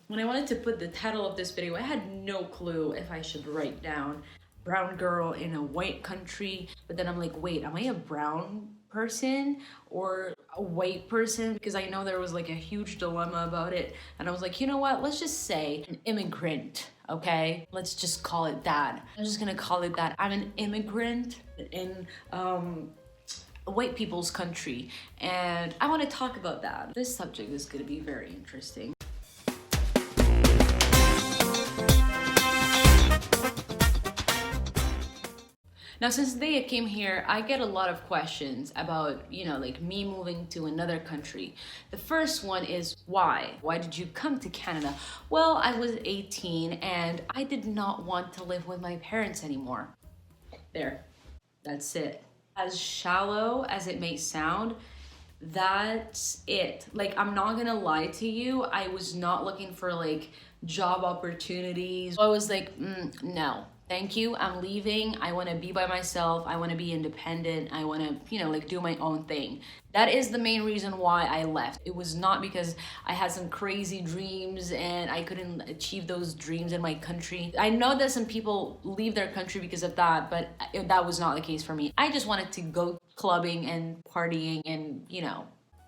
When I wanted to put the title of this video, I had no clue if I should write down brown girl in a white country, but then I'm like, wait, am I a brown person or a white person? Because I know there was like a huge dilemma about it, and I was like, you know what, let's just say an immigrant. Okay, let's just call it that. I'm just gonna call it that. I'm an immigrant in white people's country, and I want to talk about that. This subject is going to be very interesting. Now, since the day I came here, I get a lot of questions about, like me moving to another country. The first one is why? Why did you come to Canada? Well, I was 18 and I did not want to live with my parents anymore. There, that's it. As shallow as it may sound, that's it. Like, I'm not gonna lie to you, I was not looking for like job opportunities. I was like, no, thank you, I'm leaving. I want to be by myself. I want to be independent. I want to, like do my own thing. That is the main reason why I left. It was not because I had some crazy dreams and I couldn't achieve those dreams in my country. I know that some people leave their country because of that, but that was not the case for me. I just wanted to go clubbing and partying and,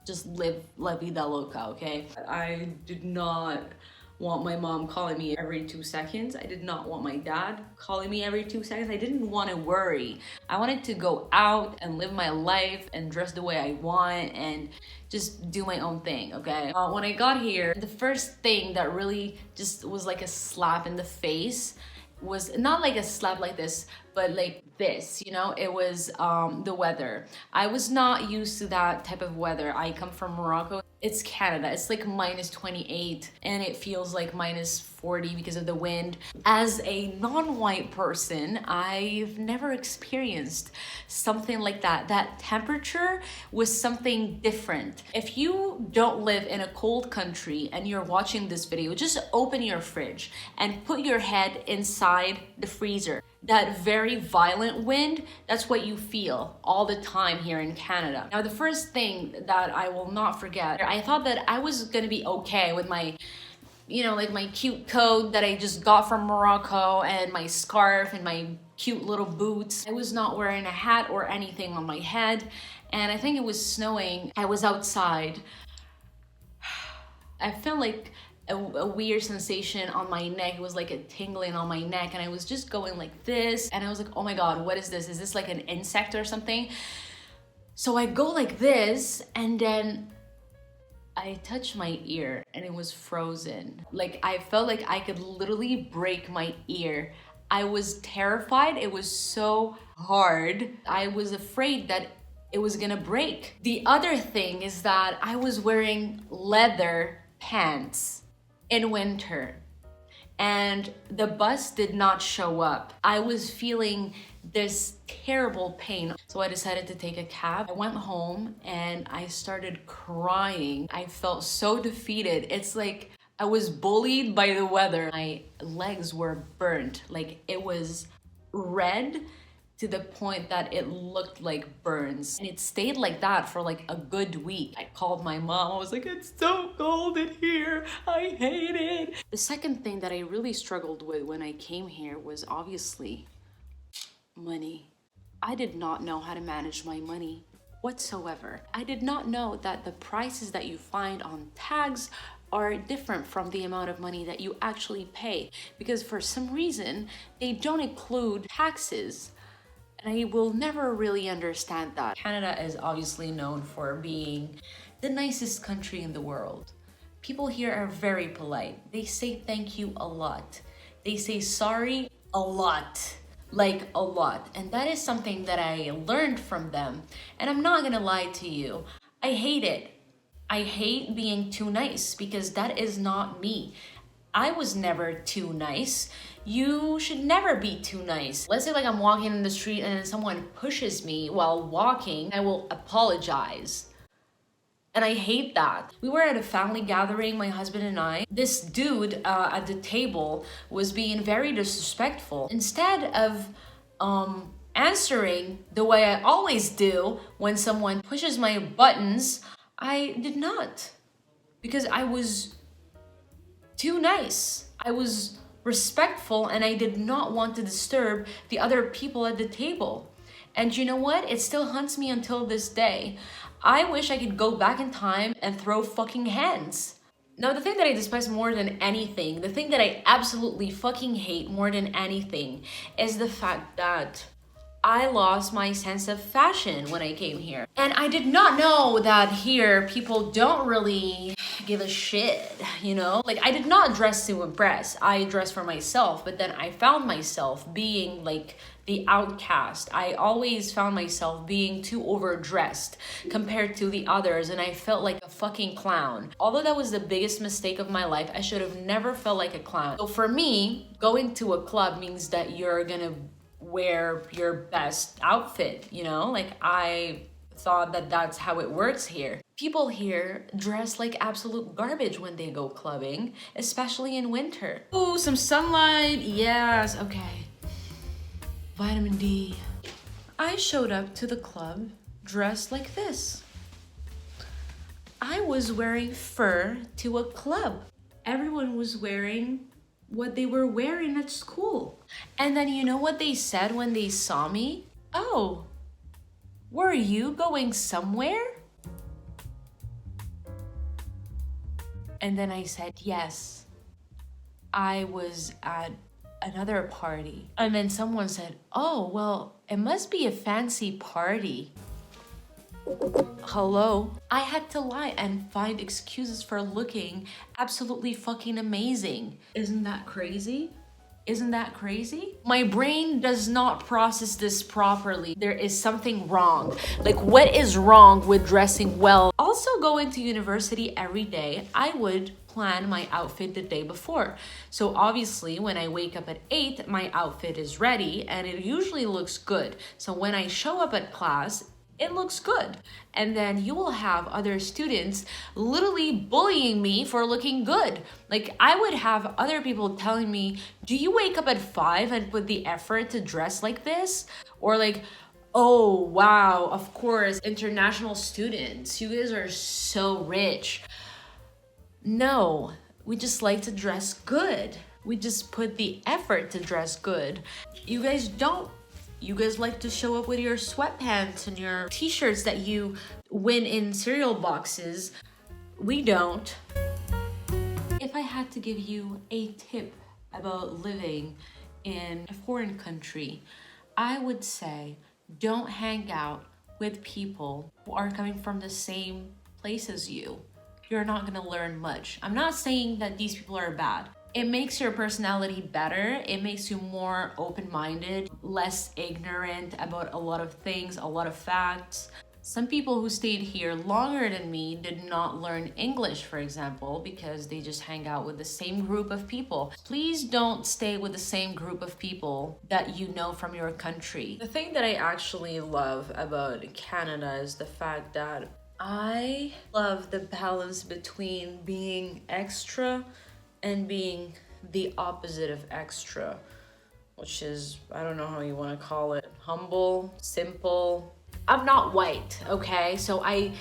just live la vida loca, okay? I did not want my mom calling me every 2 seconds. I did not want my dad calling me every 2 seconds. I didn't want to worry. I wanted to go out and live my life and dress the way I want and just do my own thing, okay? When I got here, the first thing that really just was like a slap in the face was not like a slap like this, but like this, it was the weather. I was not used to that type of weather. I come from Morocco. It's Canada. It's like -28 and it feels like -40 because of the wind. As a non-white person, I've never experienced something like that. That temperature was something different. If you don't live in a cold country and you're watching this video, just open your fridge and put your head inside the freezer. That very violent wind, that's what you feel all the time here in Canada. Now, the first thing that I will not forget, I thought that I was gonna be okay with my, like my cute coat that I just got from Morocco and my scarf and my cute little boots. I was not wearing a hat or anything on my head, and I think it was snowing. I was outside. I felt like a weird sensation on my neck. It was like a tingling on my neck, and I was just going like this, and I was like, oh my god, what is this? Is this like an insect or something? So I go like this, and then I touched my ear and it was frozen. Like, I felt like I could literally break my ear. I was terrified. It was so hard. I was afraid that it was gonna break. The other thing is that I was wearing leather pants in winter and the bus did not show up. I was feeling this terrible pain. So I decided to take a cab. I went home and I started crying. I felt so defeated. It's like I was bullied by the weather. My legs were burnt. Like, it was red to the point that it looked like burns. And it stayed like that for like a good week. I called my mom. I was like, it's so cold in here. I hate it. The second thing that I really struggled with when I came here was obviously money. I did not know how to manage my money whatsoever. I did not know that the prices that you find on tags are different from the amount of money that you actually pay, because for some reason they don't include taxes. And I will never really understand that. Canada is obviously known for being the nicest country in the world. People here are very polite. They say thank you a lot. They say sorry a lot. Like, a lot. And that is something that I learned from them. And I'm not gonna lie to you, I hate it. I hate being too nice because that is not me. I was never too nice. You should never be too nice. Let's say like I'm walking in the street and then someone pushes me while walking, I will apologize. And I hate that. We were at a family gathering, my husband and I. This dude at the table was being very disrespectful. Instead of answering the way I always do when someone pushes my buttons, I did not. Because I was too nice. I was respectful and I did not want to disturb the other people at the table. And you know what? It still haunts me until this day. I wish I could go back in time and throw fucking hands. Now, the thing that I despise more than anything, the thing that I absolutely fucking hate more than anything, is the fact that I lost my sense of fashion when I came here. And I did not know that here people don't really give a shit, you know? Like, I did not dress to impress. I dressed for myself, but then I found myself being like the outcast. I always found myself being too overdressed compared to the others, and I felt like a fucking clown. Although that was the biggest mistake of my life, I should have never felt like a clown. So for me, going to a club means that you're gonna wear your best outfit, you know? Like, I thought that that's how it works here. People here dress like absolute garbage when they go clubbing, especially in winter. Ooh, some sunlight, yes, okay. Vitamin D. I showed up to the club dressed like this. I was wearing fur to a club. Everyone was wearing what they were wearing at school. And then you know what they said when they saw me? Oh, were you going somewhere? And then I said, yes, I was at another party. And then someone said, oh, well, it must be a fancy party. Hello? I had to lie and find excuses for looking absolutely fucking amazing. Isn't that crazy? Isn't that crazy? My brain does not process this properly. There is something wrong. Like, what is wrong with dressing well? Also, going to university every day, I would plan my outfit the day before. So obviously, when I wake up at 8, my outfit is ready and it usually looks good. So when I show up at class, it looks good. And then you will have other students literally bullying me for looking good. Like, I would have other people telling me, do you wake up at 5 and put the effort to dress like this? Or like, oh, wow, of course, international students, you guys are so rich. No, we just like to dress good. We just put the effort to dress good. You guys don't. You guys like to show up with your sweatpants and your t-shirts that you win in cereal boxes. We don't. If I had to give you a tip about living in a foreign country, I would say don't hang out with people who are coming from the same place as you. You're not gonna learn much. I'm not saying that these people are bad. It makes your personality better. It makes you more open-minded, less ignorant about a lot of things, a lot of facts. Some people who stayed here longer than me did not learn English, for example, because they just hang out with the same group of people. Please don't stay with the same group of people that you know from your country. The thing that I actually love about Canada is the fact that I love the balance between being extra and being the opposite of extra, which is, I don't know how you want to call it, humble, simple. I'm not white, okay? So I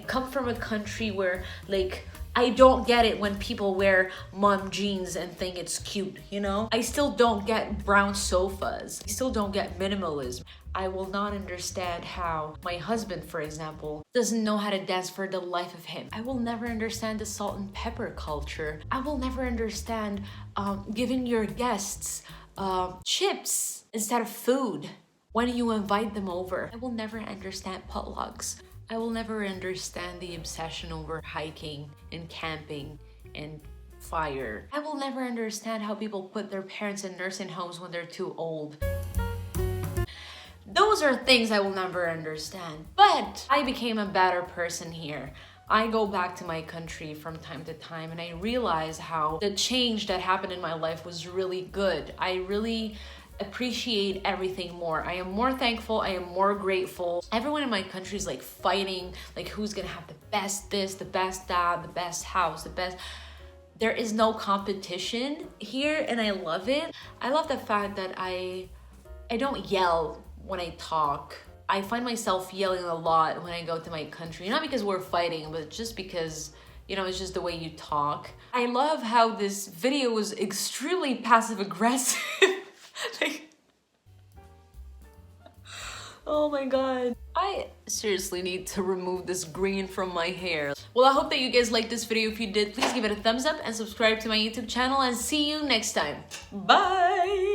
come from a country where, like, I don't get it when people wear mom jeans and think it's cute, you know? I still don't get brown sofas. I still don't get minimalism. I will not understand how my husband, for example, doesn't know how to dance for the life of him. I will never understand the salt and pepper culture. I will never understand giving your guests chips instead of food when you invite them over. I will never understand potlucks. I will never understand the obsession over hiking and camping and fire. I will never understand how people put their parents in nursing homes when they're too old. Those are things I will never understand. But I became a better person here. I go back to my country from time to time and I realize how the change that happened in my life was really good. I really appreciate everything more. I am more thankful. I am more grateful. Everyone in my country is like fighting, like who's gonna have the best this, the best that, the best house, the best. There is no competition here and I love it. I love the fact that I don't yell when I talk. I find myself yelling a lot when I go to my country, not because we're fighting, but just because, You know, it's just the way you talk. I love how this video was extremely passive aggressive. Like, oh my god. I seriously need to remove this green from my hair. Well, I hope that you guys liked this video. If you did, please give it a thumbs up and subscribe to my YouTube channel, and see you next time. Bye!